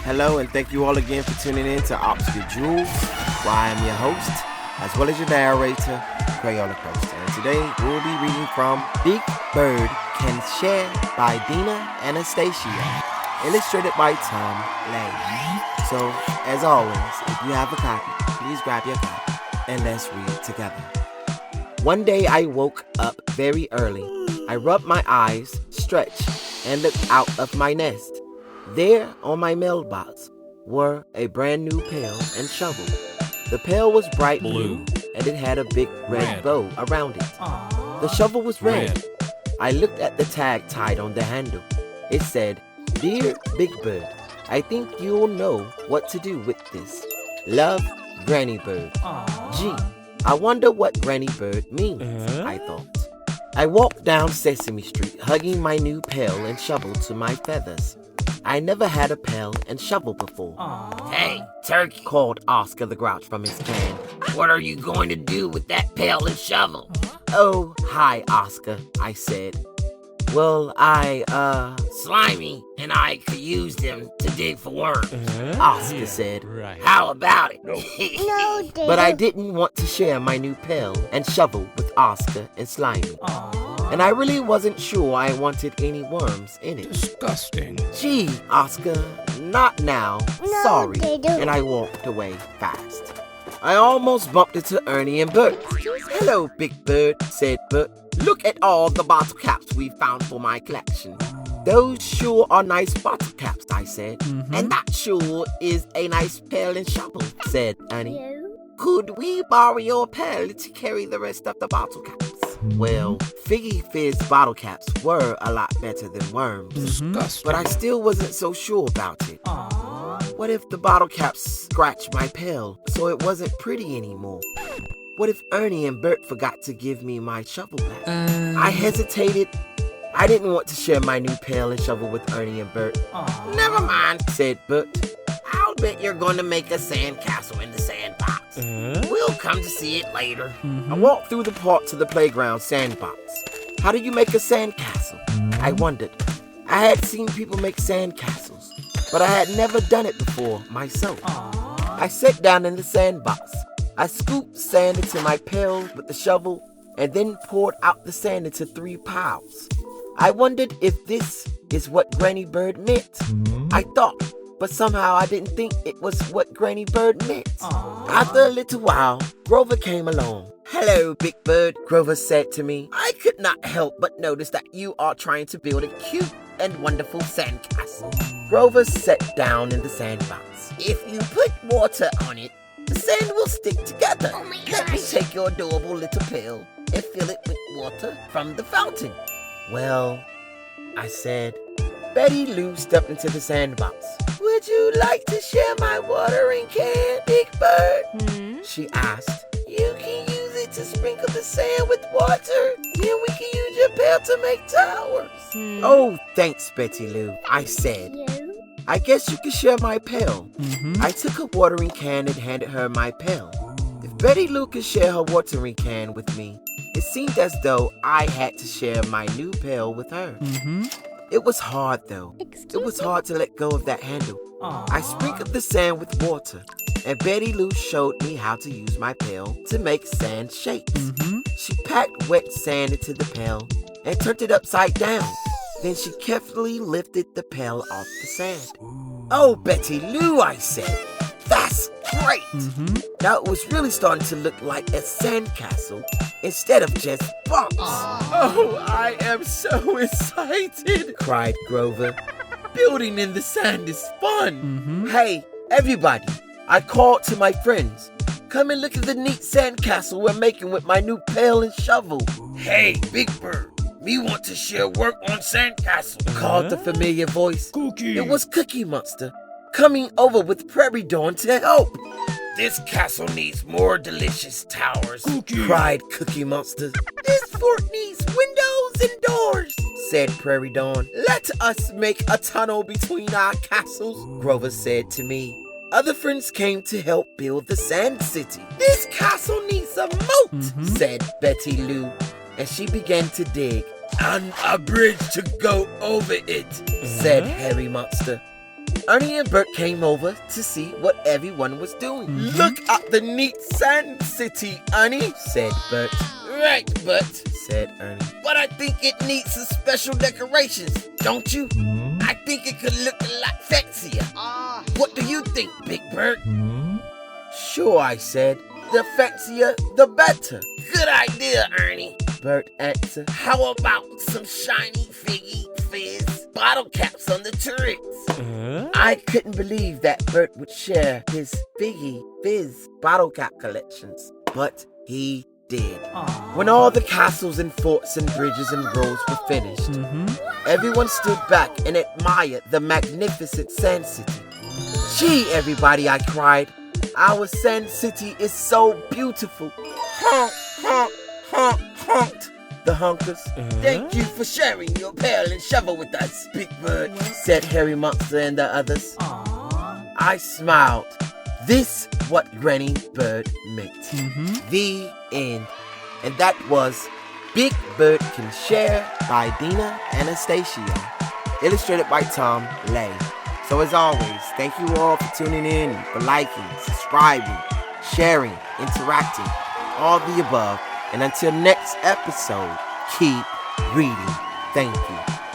Hello, and thank you all again for tuning in to Obscure Jewels, where I am your host, as well as your narrator, Crayola Coaster. And today, we'll be reading from Big Bird Can Share by Dina, Anastasio, illustrated by Leigh. So, as always, if you have a copy, please grab your copy, and let's read together. One day, I woke up very early. I rubbed my eyes, stretched, and looked out of my nest. There, on my mailbox, were a brand new pail and shovel. The pail was bright blue, and it had a big red bow around it. The shovel was red. I looked at the tag tied on the handle. It said, "Dear Big Bird, I think you'll know what to do with this. Love, Granny Bird." Gee, I wonder what Granny Bird means, I thought. I walked down Sesame Street, hugging my new pail and shovel to my feathers. I never had a pail and shovel before. "Hey, Turkey," called Oscar the Grouch from his can. "what are you going to do with that pail and shovel?" "Oh, hi, Oscar," I said. "Well, Slimy and I could use them to dig for worms," Oscar said. "How about it?" No, Dad. But I didn't want to share my new pail and shovel with Oscar and Slimy. And I really wasn't sure I wanted any worms in it. Disgusting. "Gee, Oscar, not now. No, Sorry." they don't. And I walked away fast. I almost bumped into Ernie and Bert. "Hello, Big Bird," said Bert. "Look at all the bottle caps we found for my collection." "Those sure are nice bottle caps," I said. "And that sure is a nice pail and shovel," said Ernie. "Could we borrow your pail to carry the rest of the bottle caps?" Well, Figgy Fizz bottle caps were a lot better than worms. Disgusting. But I still wasn't so sure about it. What if the bottle caps scratched my pail so it wasn't pretty anymore? What if Ernie and Bert forgot to give me my shovel back? I hesitated. I didn't want to share my new pail and shovel with Ernie and Bert. "Never mind," Said Bert. "I'll bet you're going to make a sand castle in the sandbox. We'll come to see it later." I walked through the park to the playground sandbox. How do you make a sand castle? I wondered. I had seen people make sand castles, but I had never done it before myself. I sat down in the sandbox. I scooped sand into my pail with the shovel and then poured out the sand into 3 piles. I wondered if this is what Granny Bird meant. I thought, but somehow I didn't think it was what Granny Bird meant. After a little while, Grover came along. "Hello, Big Bird," Grover said to me. "I could not help but notice that you are trying to build a cute and wonderful sandcastle." Grover sat down in the sandbox. "If you put water on it, the sand will stick together. Oh my Let me gosh. take your adorable little pail and fill it with water from the fountain." "Well," I said. Betty Lou stepped into the sandbox. "Would you like to share my watering can, Big Bird?" she asked. "You can use it to sprinkle the sand with water. Then we can use your pail to make towers." "Oh, thanks, Betty Lou," I said. "I guess you can share my pail." I took a watering can and handed her my pail. If Betty Lou could share her watering can with me, it seemed as though I had to share my new pail with her. It was hard, though. It was hard to let go of that handle. I sprinkled the sand with water, and Betty Lou showed me how to use my pail to make sand shapes. She packed wet sand into the pail and turned it upside down. Then she carefully lifted the pail off the sand. "Oh, Betty Lou," I said. "That's great!" Now it was really starting to look like a sandcastle instead of just bumps. "Oh, I am so excited!" cried Grover. "Building in the sand is fun!" "Hey, everybody!" I called to my friends. "Come and look at the neat sandcastle we're making with my new pail and shovel." "Hey, Big Bird, we want to share work on sandcastle," called the familiar voice. Cookie. It was Cookie Monster coming over with Prairie Dawn to help. "This castle needs more delicious towers," Cookie. cried Cookie Monster. "This fort needs windows and doors," said Prairie Dawn. "Let us make a tunnel between our castles," Grover said to me. Other friends came to help build the sand city. "This castle needs a moat," said Betty Lou, and she began to dig. "And a bridge to go over it," said Harry Monster. Ernie and Bert came over to see what everyone was doing. Look at the neat sand city, Ernie, said Bert. Right, Bert, said Ernie. but I think it needs some special decorations, don't you? I think it could look a lot fancier. What do you think, Big Bert? Sure, I said. The fancier, the better. Good idea, Ernie. Bert answered. How about some shiny figgy fizz bottle caps on the turrets? I couldn't believe that Bert would share his Figgy Fizz bottle cap collections, but he did. When all the castles and forts and bridges and roads were finished, everyone stood back and admired the magnificent Sand City. Gee, everybody, I cried. Our Sand City is so beautiful. Honk, honk, honk, honked the honkers. Thank you for sharing your pail and shovel with us, Big Bird, said Harry Monster and the others. I smiled. This what Granny Bird meant. The end. And that was Big Bird Can Share by Dina Anastasio. Illustrated by Tom Leigh. So as always, thank you all for tuning in, for liking, subscribing, sharing, interacting, all the above. And until next episode, keep reading. Thank you.